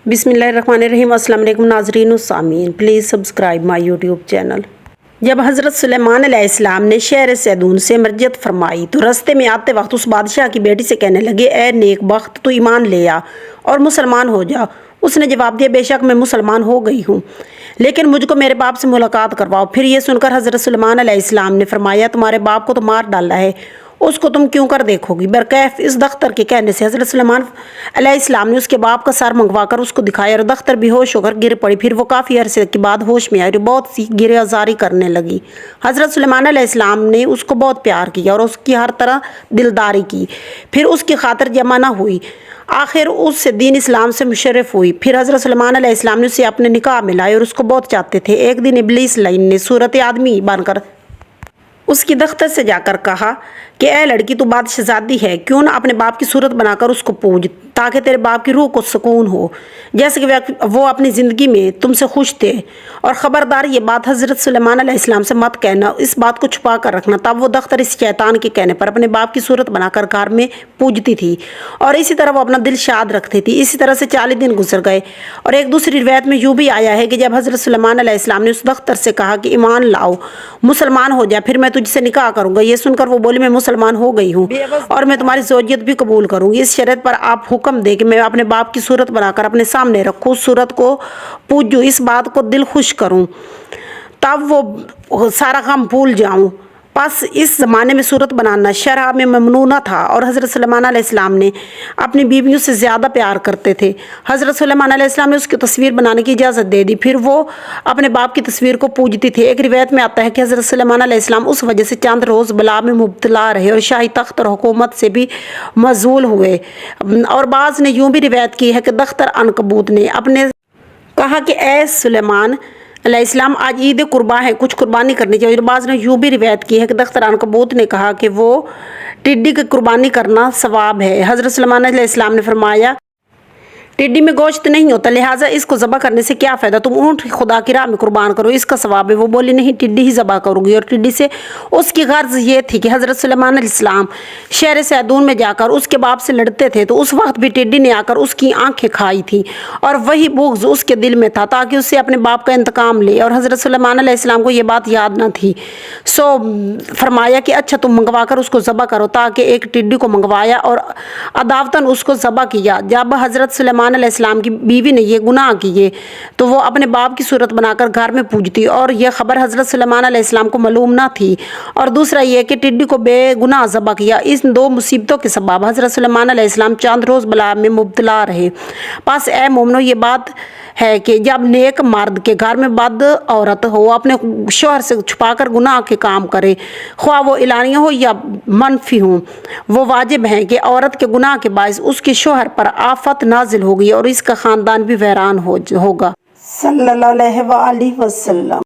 बिस्मिल्लाहिर्रहमानिर्रहीम। अस्सलाम वालेकुम नाज़रीन व सामीन, please subscribe my YouTube channel. जब हज़रत सुलेमान अलैहिस्सलाम ने शहर सैदून से मरजत फरमाई तो रस्ते में आते वक्त उस बादशाह की बेटी से कहने लगे, ए नेक बख्त, तू ईमान ले आ और मुसलमान हो जा। उसने जवाब दिया, बेशक मैं मुसलमान हो गई हूँ, लेकिन मुझको मेरे बाप से मुलाकात करवाओ। फिर ये सुनकर हज़रत सुलेमान अलैहिस्सलाम ने फरमाया, तुम्हारे बाप को तो मार डाला है, उसको तुम क्यों कर देखोगी। बरकैफ इस दख्तर के कहने से हज़रत सुलेमान अलैहिस्सलाम ने उसके बाप का सर मंगवा कर उसको दिखाया और दख्तर बेहोश होकर गिर पड़ी। फिर वो काफ़ी अरसे के बाद होश में आई और बहुत सी गिर आजारी करने लगी। हज़रत सुलेमान अलैहिस्सलाम ने उसको बहुत प्यार किया और उसकी हर तरह दिलदारी की। फिर उसकी खातिर जमा न हुई, आखिर उससे दीन इस्लाम से मुशर्रफ हुई। फिर हज़रत सुलेमान अलैहिस्सलाम ने उसे अपने निकाह में लाए और उसको बहुत चाहते थे। एक दिन इब्लीस लाइन ने सूरत आदमी बनकर उसकी दख्तर से जाकर कहा कि ए लड़की, तू बादशाहज़ादी है, क्यों ना अपने बाप की सूरत बनाकर उसको पूज, ताकि तेरे बाप की रूह को सुकून हो, जैसे कि वो अपनी ज़िंदगी में तुमसे खुश थे। और ख़बरदार ये बात हज़रत सुलेमान अलैहिस्सलाम से मत कहना, इस बात को छुपा कर रखना। तब वो दख्तर इस शैतान के कहने पर अपने बाप की सूरत बनाकर घर में पूजती थी और इसी तरह वो अपना दिल शाद रखती थी। इसी तरह से 40 दिन गुजर गए और एक दूसरी रिवायत में यूँ भी आया है कि जब हज़रत सुलेमान अलैहिस्सलाम ने उस दख्तर से कहा कि ईमान लाओ, मुसलमान हो जा, फिर मैं तुझसे निकाह करूँगा। ये सुनकर वो बोली, मैं मुसलमान हो गई हूँ और मैं तुम्हारी ज़ौजियत भी कबूल करूँगी, इस शर्त पर आप हुक्म दे कि मैं अपने बाप की सूरत बनाकर अपने सामने रखूँ, उस सूरत को पूजूँ, इस बात को दिल खुश करूँ, तब वो सारा काम भूल जाऊँ। बस इस ज़माने में सूरत बनाना शरअ में ममनूना था और हज़रत सुलेमान अलैहिस्सलाम ने अपनी बीवियों से ज़्यादा प्यार करते थे। हज़रत सुलेमान अलैहिस्सलाम ने उसकी तस्वीर बनाने की इजाज़त दे दी, फिर वो अपने बाप की तस्वीर को पूजती थी। एक रिवायत में आता है कि हज़रत सुलेमान अलैहिस्सलाम उस वजह से चंद रोज़ बला में मुब्तला रहे और शाही तख्त और हुकूमत से भी मज़ूल हुए। और बाज़ ने यूँ भी रिवायत की है कि दख्तर अनकबूत ने अपने कहा कि ए सुलेमान अलैहिस्सलाम, आज ईद कुर्बा है, कुछ कुर्बानी करनी चाहिए। बाज़ ने यूँ भी रिवायत की है कि दख्तर अनकबूत ने कहा कि वो टिड्डी की कुर्बानी करना सवाब है। हज़रत सुलेमान अलैहिस्सलाम ने फरमाया, टिड्डी में गोश्त नहीं होता, लिहाजा इसको ज़बह करने से क्या फ़ायदा, तुम ऊँट खुदा की राह में कुर्बान करो, इसका सवाब है। वो बोली, नहीं, टिड्डी ही ज़बह करूँगी। और टिड्डी से उसकी गर्ज ये थी कि हज़रत सुलेमान अलैहिस्सलाम शहर सैदून में जाकर उसके बाप से लड़ते थे तो उस वक्त भी टिड्डी ने आकर उसकी आंखें खाई थी और वही बुग़्ज़ उसके दिल में था ताकि उससे अपने बाप का इंतकाम ले। और हज़रत सुलेमान अलैहिस्सलाम को ये बात याद न थी, सो फरमाया कि अच्छा तुम मंगवा कर उसको ज़बह करो। ताकि एक टिड्डी को मंगवाया और अदावतन उसको ज़बह किया। जब हज़रत सुलेमान अलैहिस्सलाम की बीवी ने ये गुनाह किए तो वो अपने बाप की सूरत बनाकर घर में पूजती और यह खबर हज़रत सुलेमान अलैहिस्सलाम को मालूम ना थी। और दूसरा ये कि टिड्डी को बेगुनाह ज़बह किया। इस दो मुसीबतों के सबब हज़रत सुलेमान अलैहिस्सलाम चंद रोज़ बला में मुब्तला रहे। बस ए मोमनो, ये बात है कि जब नेक मर्द के घर में बद औरत हो अपने शोहर से छुपाकर गुनाह के काम करे, ख्वाह वो इलानिया हो या मनफी हो, वो वाजिब है कि औरत के गुनाह के बायस उसके शोहर पर आफत नाजिल होगी और इसका ख़ानदान भी वैरान होगा। सल्लल्लाहु अलैहि वसल्लम।